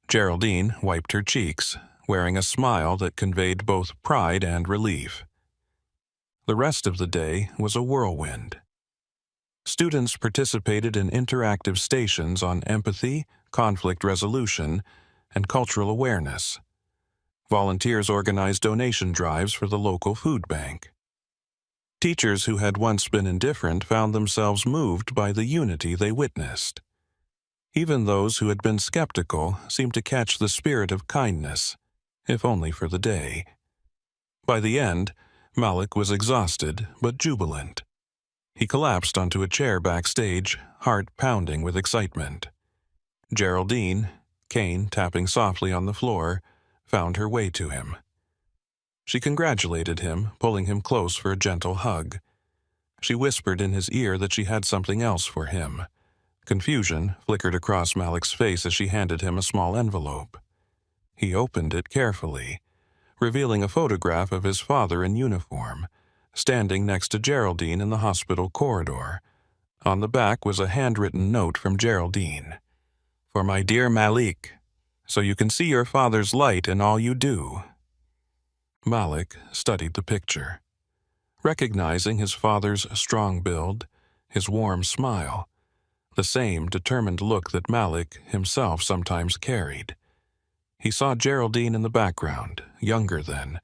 Geraldine wiped her cheeks, wearing a smile that conveyed both pride and relief. The rest of the day was a whirlwind. Students participated in interactive stations on empathy, conflict resolution, and cultural awareness. Volunteers organized donation drives for the local food bank. Teachers who had once been indifferent found themselves moved by the unity they witnessed. Even those who had been skeptical seemed to catch the spirit of kindness, if only for the day. By the end, Malik was exhausted but jubilant. He collapsed onto a chair backstage, heart pounding with excitement. Geraldine, cane tapping softly on the floor, found her way to him. She congratulated him, pulling him close for a gentle hug. She whispered in his ear that she had something else for him. Confusion flickered across Malik's face as she handed him a small envelope. He opened it carefully, revealing a photograph of his father in uniform, standing next to Geraldine in the hospital corridor. On the back was a handwritten note from Geraldine. "For my dear Malik, so you can see your father's light in all you do." Malik studied the picture, recognizing his father's strong build, his warm smile, the same determined look that Malik himself sometimes carried. He saw Geraldine in the background, younger then,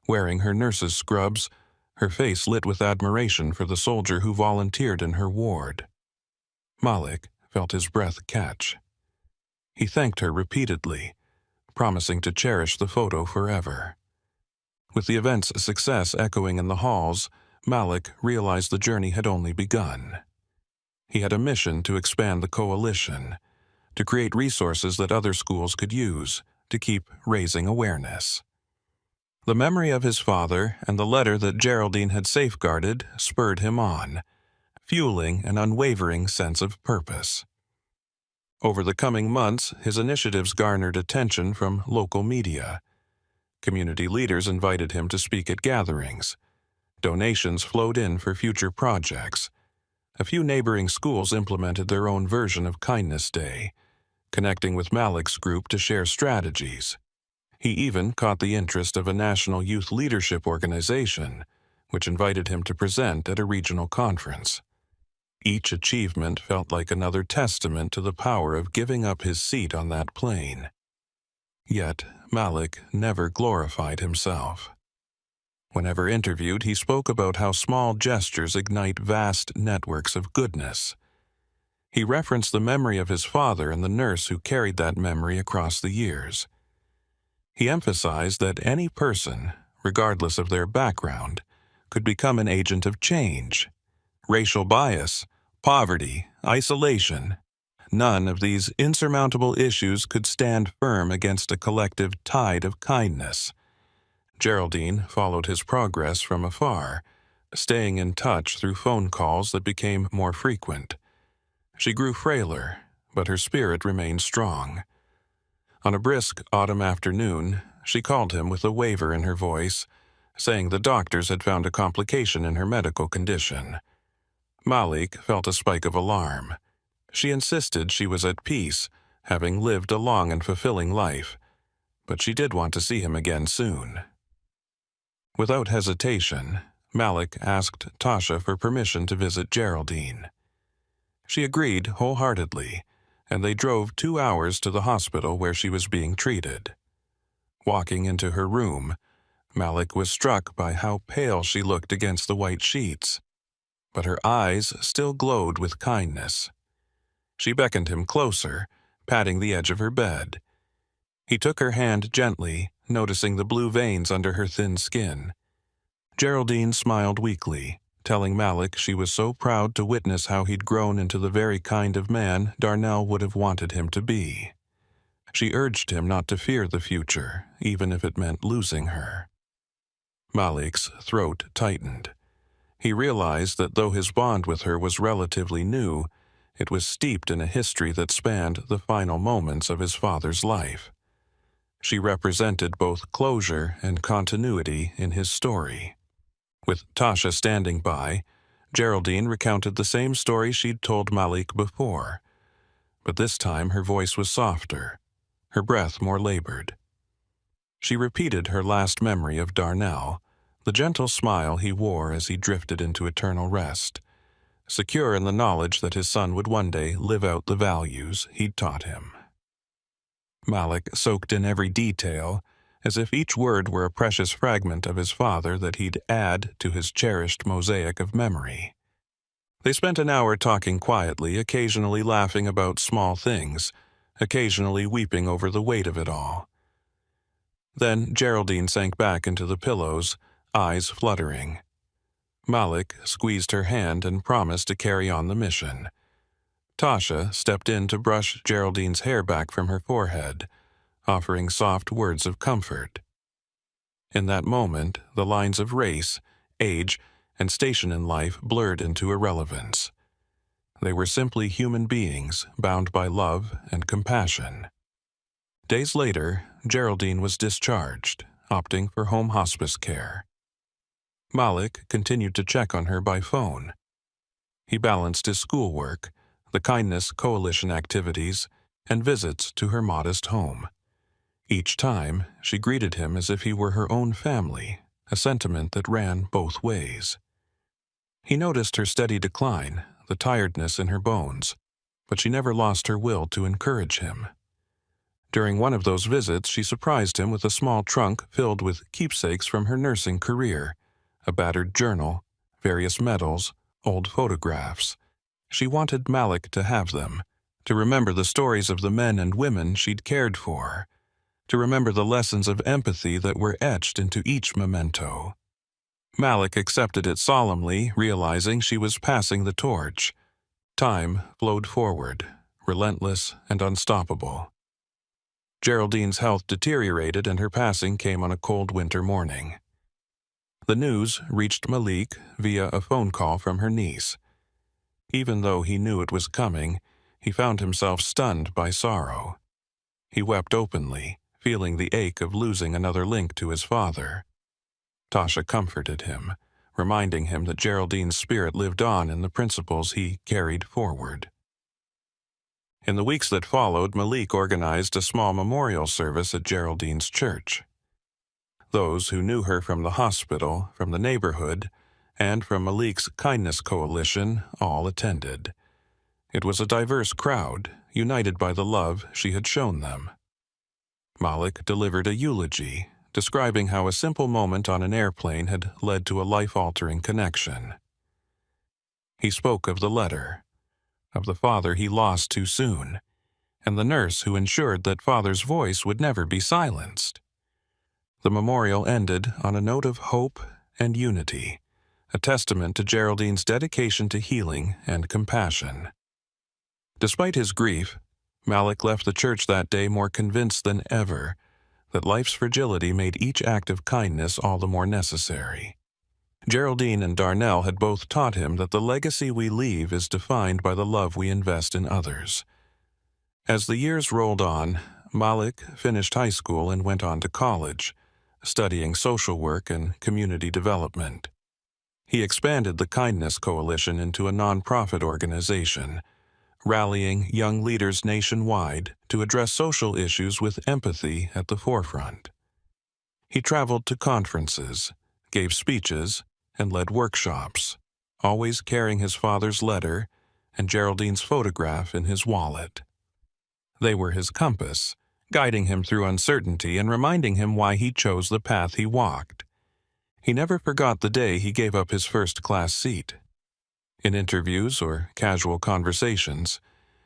wearing her nurse's scrubs, her face lit with admiration for the soldier who volunteered in her ward. Malik felt his breath catch. He thanked her repeatedly, promising to cherish the photo forever. With the event's success echoing in the halls, Malik realized the journey had only begun. He had a mission to expand the coalition, to create resources that other schools could use, to keep raising awareness. The memory of his father and the letter that Geraldine had safeguarded spurred him on, fueling an unwavering sense of purpose. Over the coming months, his initiatives garnered attention from local media. Community leaders invited him to speak at gatherings. Donations flowed in for future projects. A few neighboring schools implemented their own version of Kindness Day, connecting with Malik's group to share strategies. He even caught the interest of a national youth leadership organization, which invited him to present at a regional conference. Each achievement felt like another testament to the power of giving up his seat on that plane. Yet, Malik never glorified himself. Whenever interviewed, he spoke about how small gestures ignite vast networks of goodness. He referenced the memory of his father and the nurse who carried that memory across the years. He emphasized that any person, regardless of their background, could become an agent of change. Racial bias, poverty, isolation, none of these insurmountable issues could stand firm against a collective tide of kindness. Geraldine followed his progress from afar, staying in touch through phone calls that became more frequent. She grew frailer, but her spirit remained strong. On a brisk autumn afternoon, she called him with a waver in her voice, saying the doctors had found a complication in her medical condition. Malik felt a spike of alarm. She insisted she was at peace, having lived a long and fulfilling life, but she did want to see him again soon. Without hesitation, Malik asked Tasha for permission to visit Geraldine. She agreed wholeheartedly, and they drove 2 hours to the hospital where she was being treated. Walking into her room, Malik was struck by how pale she looked against the white sheets, but her eyes still glowed with kindness. She beckoned him closer, patting the edge of her bed. He took her hand gently, noticing the blue veins under her thin skin. Geraldine smiled weakly, telling Malik she was so proud to witness how he'd grown into the very kind of man Darnell would have wanted him to be. She urged him not to fear the future, even if it meant losing her. Malik's throat tightened. He realized that though his bond with her was relatively new, it was steeped in a history that spanned the final moments of his father's life. She represented both closure and continuity in his story. With Tasha standing by, Geraldine recounted the same story she'd told Malik before, but this time her voice was softer, her breath more labored. She repeated her last memory of Darnell, the gentle smile he wore as he drifted into eternal rest, secure in the knowledge that his son would one day live out the values he'd taught him. Malik soaked in every detail, as if each word were a precious fragment of his father that he'd add to his cherished mosaic of memory. They spent an hour talking quietly, occasionally laughing about small things, occasionally weeping over the weight of it all. Then Geraldine sank back into the pillows, eyes fluttering. Malik squeezed her hand and promised to carry on the mission. Tasha stepped in to brush Geraldine's hair back from her forehead, offering soft words of comfort. In that moment, the lines of race, age, and station in life blurred into irrelevance. They were simply human beings bound by love and compassion. Days later, Geraldine was discharged, opting for home hospice care. Malik continued to check on her by phone. He balanced his schoolwork, the Kindness Coalition activities, and visits to her modest home. Each time, she greeted him as if he were her own family, a sentiment that ran both ways. He noticed her steady decline, the tiredness in her bones, but she never lost her will to encourage him. During one of those visits, she surprised him with a small trunk filled with keepsakes from her nursing career, a battered journal, various medals, old photographs. She wanted Malik to have them, to remember the stories of the men and women she'd cared for, to remember the lessons of empathy that were etched into each memento. Malik accepted it solemnly, realizing she was passing the torch. Time flowed forward, relentless and unstoppable. Geraldine's health deteriorated and her passing came on a cold winter morning. The news reached Malik via a phone call from her niece. Even though he knew it was coming, he found himself stunned by sorrow. He wept openly, feeling the ache of losing another link to his father. Tasha comforted him, reminding him that Geraldine's spirit lived on in the principles he carried forward. In the weeks that followed, Malik organized a small memorial service at Geraldine's church. Those who knew her from the hospital, from the neighborhood, and from Malik's Kindness Coalition all attended. It was a diverse crowd, united by the love she had shown them. Malik delivered a eulogy, describing how a simple moment on an airplane had led to a life-altering connection. He spoke of the letter, of the father he lost too soon, and the nurse who ensured that father's voice would never be silenced. The memorial ended on a note of hope and unity, a testament to Geraldine's dedication to healing and compassion. Despite his grief, Malik left the church that day more convinced than ever that life's fragility made each act of kindness all the more necessary. Geraldine and Darnell had both taught him that the legacy we leave is defined by the love we invest in others. As the years rolled on, Malik finished high school and went on to college, studying social work and community development. He expanded the Kindness Coalition into a nonprofit organization, rallying young leaders nationwide to address social issues with empathy at the forefront. He traveled to conferences, gave speeches, and led workshops, always carrying his father's letter and Geraldine's photograph in his wallet. They were his compass, guiding him through uncertainty and reminding him why he chose the path he walked. He never forgot the day he gave up his first-class seat. In interviews or casual conversations,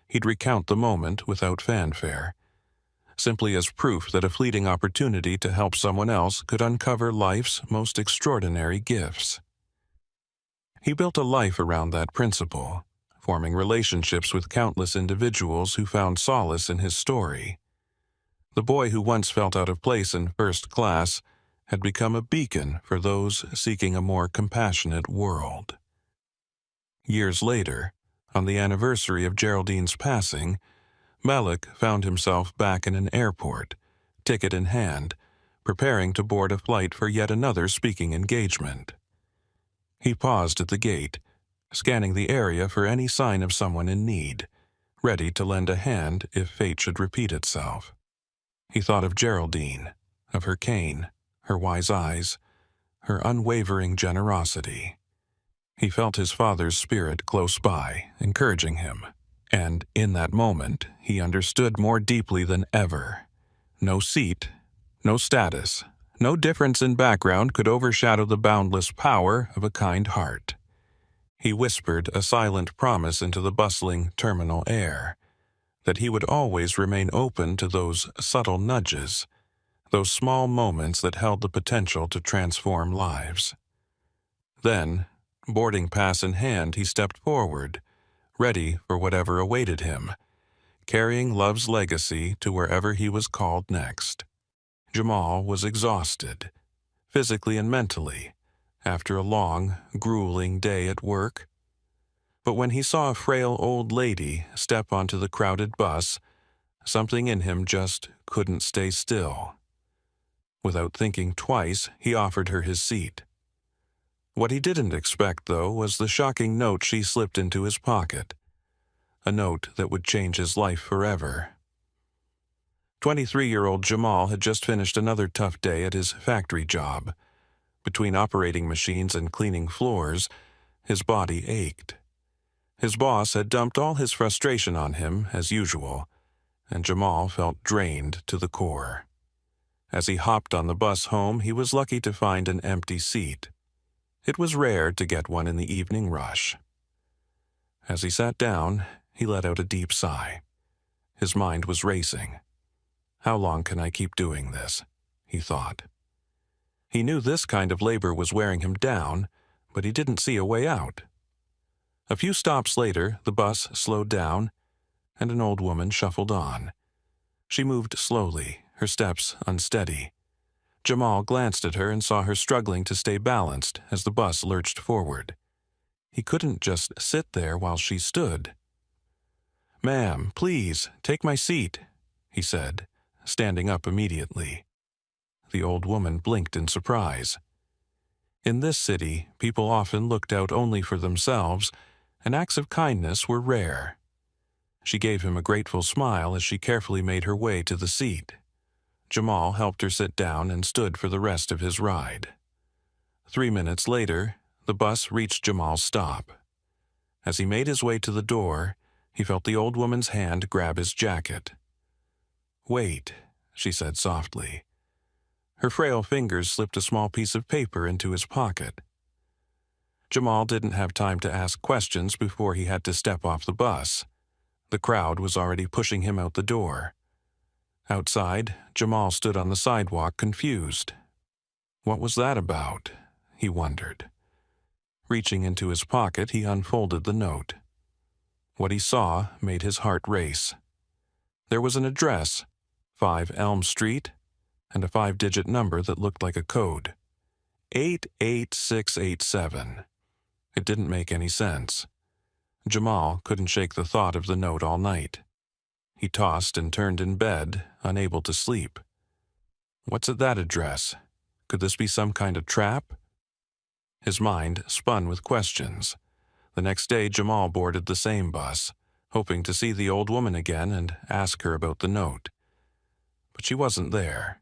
he'd recount the moment without fanfare, simply as proof that a fleeting opportunity to help someone else could uncover life's most extraordinary gifts. He built a life around that principle, forming relationships with countless individuals who found solace in his story. The boy who once felt out of place in first class had become a beacon for those seeking a more compassionate world. Years later, on the anniversary of Geraldine's passing, Malik found himself back in an airport, ticket in hand, preparing to board a flight for yet another speaking engagement. He paused at the gate, scanning the area for any sign of someone in need, ready to lend a hand if fate should repeat itself. He thought of Geraldine, of her cane, her wise eyes, her unwavering generosity. He felt his father's spirit close by, encouraging him, and in that moment he understood more deeply than ever. No seat, no status, no difference in background could overshadow the boundless power of a kind heart. He whispered a silent promise into the bustling terminal air, that he would always remain open to those subtle nudges, those small moments that held the potential to transform lives. Then, boarding pass in hand, he stepped forward, ready for whatever awaited him, carrying love's legacy to wherever he was called next. Jamal was exhausted, physically and mentally, after a long, grueling day at work. But when he saw a frail old lady step onto the crowded bus, something in him just couldn't stay still. Without thinking twice, he offered her his seat. What he didn't expect, though, was the shocking note she slipped into his pocket, a note that would change his life forever. 23-year-old Jamal had just finished another tough day at his factory job. Between operating machines and cleaning floors, his body ached. His boss had dumped all his frustration on him, as usual, and Jamal felt drained to the core. As he hopped on the bus home, he was lucky to find an empty seat. It was rare to get one in the evening rush. As he sat down, he let out a deep sigh. His mind was racing. How long can I keep doing this? He thought. He knew this kind of labor was wearing him down, but he didn't see a way out. A few stops later, the bus slowed down, and an old woman shuffled on. She moved slowly, her steps unsteady. Jamal glanced at her and saw her struggling to stay balanced as the bus lurched forward. He couldn't just sit there while she stood. "Ma'am, please, take my seat," he said, standing up immediately. The old woman blinked in surprise. In this city, people often looked out only for themselves, and acts of kindness were rare. She gave him a grateful smile as she carefully made her way to the seat. Jamal helped her sit down and stood for the rest of his ride. 3 minutes later, the bus reached Jamal's stop. As he made his way to the door, he felt the old woman's hand grab his jacket. "Wait," she said softly. Her frail fingers slipped a small piece of paper into his pocket. Jamal didn't have time to ask questions before he had to step off the bus. The crowd was already pushing him out the door. Outside, Jamal stood on the sidewalk confused. What was that about? He wondered. Reaching into his pocket, he unfolded the note. What he saw made his heart race. There was an address, 5 Elm Street, and a 5-digit number that looked like a code. 88687. It didn't make any sense. Jamal couldn't shake the thought of the note all night. He tossed and turned in bed, unable to sleep. What's at that address? Could this be some kind of trap? His mind spun with questions. The next day, Jamal boarded the same bus, hoping to see the old woman again and ask her about the note. But she wasn't there.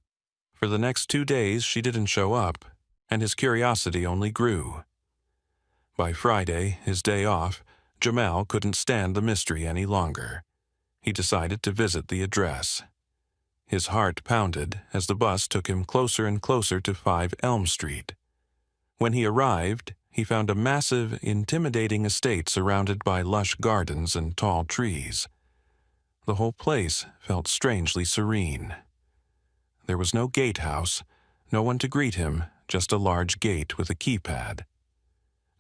For the next 2 days, she didn't show up, and his curiosity only grew. By Friday, his day off, Jamal couldn't stand the mystery any longer. He decided to visit the address. His heart pounded as the bus took him closer and closer to 5 Elm Street. When he arrived, he found a massive, intimidating estate surrounded by lush gardens and tall trees. The whole place felt strangely serene. There was no gatehouse, no one to greet him, just a large gate with a keypad.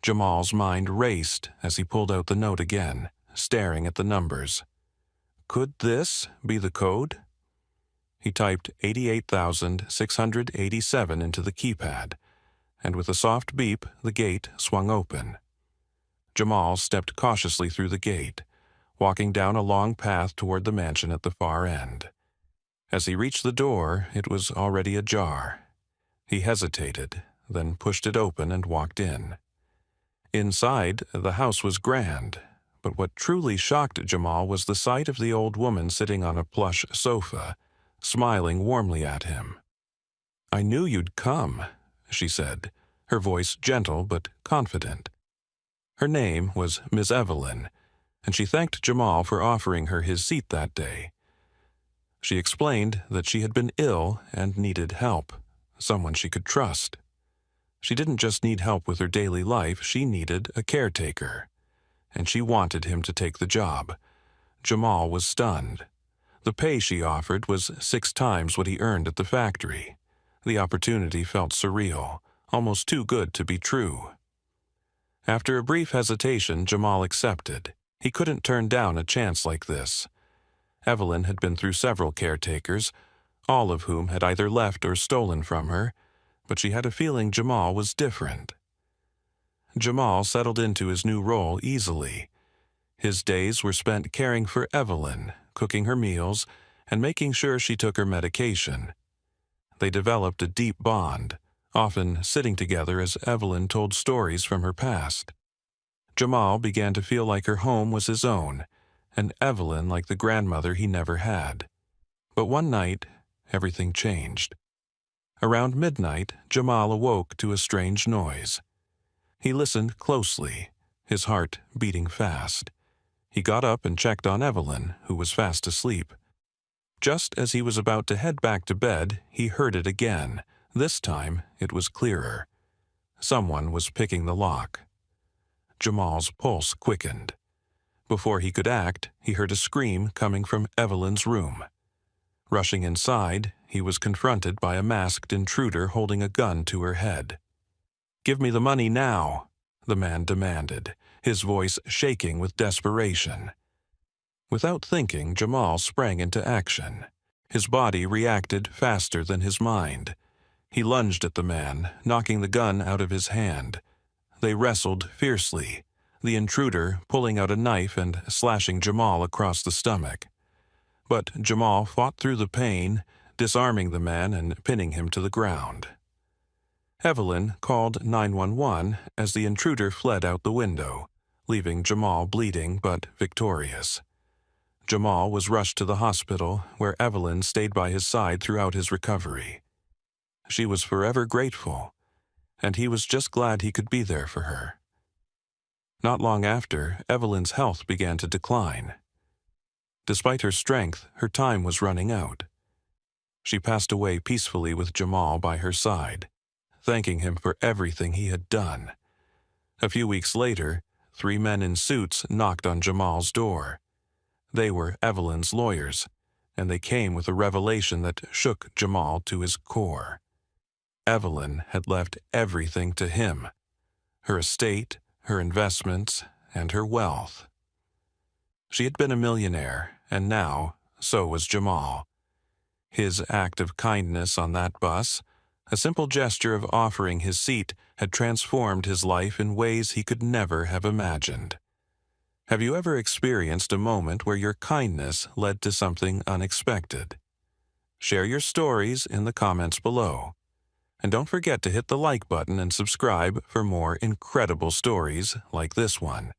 Jamal's mind raced as he pulled out the note again, staring at the numbers. Could this be the code? He typed 88,687 into the keypad, and with a soft beep, the gate swung open. Jamal stepped cautiously through the gate, walking down a long path toward the mansion at the far end. As he reached the door, it was already ajar. He hesitated, then pushed it open and walked in. Inside, the house was grand, but what truly shocked Jamal was the sight of the old woman sitting on a plush sofa, smiling warmly at him. "I knew you'd come," she said, her voice gentle but confident. Her name was Miss Evelyn, and she thanked Jamal for offering her his seat that day. She explained that she had been ill and needed help, someone she could trust. She didn't just need help with her daily life, she needed a caretaker. And she wanted him to take the job. Jamal was stunned. The pay she offered was 6 times what he earned at the factory. The opportunity felt surreal, almost too good to be true. After a brief hesitation, Jamal accepted. He couldn't turn down a chance like this. Evelyn had been through several caretakers, all of whom had either left or stolen from her, but she had a feeling Jamal was different. Jamal settled into his new role easily. His days were spent caring for Evelyn, cooking her meals, and making sure she took her medication. They developed a deep bond, often sitting together as Evelyn told stories from her past. Jamal began to feel like her home was his own, and Evelyn like the grandmother he never had. But one night, everything changed. Around midnight, Jamal awoke to a strange noise. He listened closely, his heart beating fast. He got up and checked on Evelyn, who was fast asleep. Just as he was about to head back to bed, he heard it again. This time, it was clearer. Someone was picking the lock. Jamal's pulse quickened. Before he could act, he heard a scream coming from Evelyn's room. Rushing inside, he was confronted by a masked intruder holding a gun to her head. "Give me the money now," the man demanded, his voice shaking with desperation. Without thinking, Jamal sprang into action. His body reacted faster than his mind. He lunged at the man, knocking the gun out of his hand. They wrestled fiercely, the intruder pulling out a knife and slashing Jamal across the stomach. But Jamal fought through the pain, disarming the man and pinning him to the ground. Evelyn called 911 as the intruder fled out the window, leaving Jamal bleeding but victorious. Jamal was rushed to the hospital, where Evelyn stayed by his side throughout his recovery. She was forever grateful, and he was just glad he could be there for her. Not long after, Evelyn's health began to decline. Despite her strength, her time was running out. She passed away peacefully with Jamal by her side, thanking him for everything he had done. A few weeks later, 3 men in suits knocked on Jamal's door. They were Evelyn's lawyers, and they came with a revelation that shook Jamal to his core. Evelyn had left everything to him: her estate, her investments, and her wealth. She had been a millionaire, and now so was Jamal. His act of kindness on that bus, a simple gesture of offering his seat, had transformed his life in ways he could never have imagined. Have you ever experienced a moment where your kindness led to something unexpected? Share your stories in the comments below. And don't forget to hit the like button and subscribe for more incredible stories like this one.